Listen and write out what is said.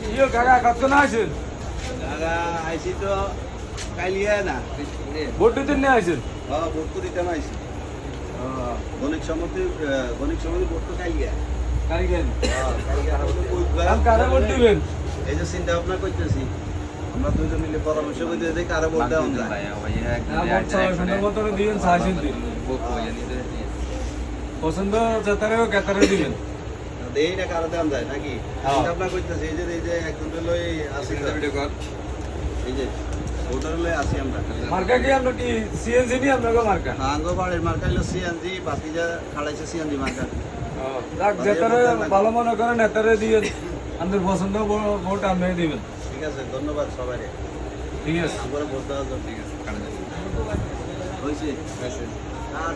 ইয়ে কাকা কত না আছেন দাদা আইসি তো কাইলিয়া না ভোট দিতে নিয়ে আছেন ভোট তো দিতে আইসি গণিক সমিতি ভোট তো কাইলিয়া কারিগেন কারা ভোট দিবেন এই যে চিন্তা ভাবনা করতেছি আমরা দুজন মিলে পরামর্শ করতে যে কারা ভোট দেওয়া যায় সুন্দর মতো দিবেন সাহায্য দিন পছন্দ যেতারে কেতারে দিবেন এই না কারো দেওয়া যায় নাকি চিন্তা ভাবনা করতেছি এই যে একজন লই আসি এই যে ভোটার লই আসি আমরা মার্কা কি আমরা কি সিএনজি নি আপনাকে মার্কা আঙ্গ বাড়ির মার্কা হলো সিএনজি বাকি যা খাড়াইছে সিএনজি মার্কা যাক যেতারে ভালো মনে করেন নেতারে দিবেন আমাদের পছন্দ ভোট আপনি দিবেন ঠিক আছে ধন্যবাদ সবাই ঠিক আছে আমরা ভোট দেওয়ার জন্য ঠিক আছে হয়েছে আর